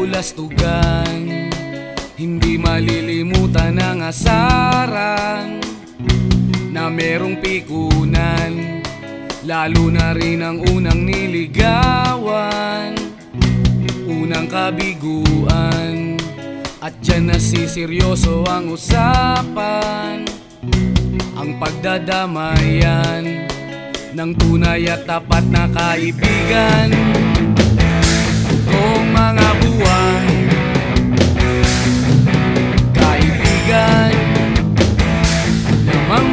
kabulastugan, hindi malilimutan ang asaran na merong pikunan, lalo na rin ang unang niligawan, unang kabiguan. At dyan nasiseryoso ang usapan, ang pagdadamayan ng tunay at tapat na kaibigan. Kung mga buwan, kaibigan namang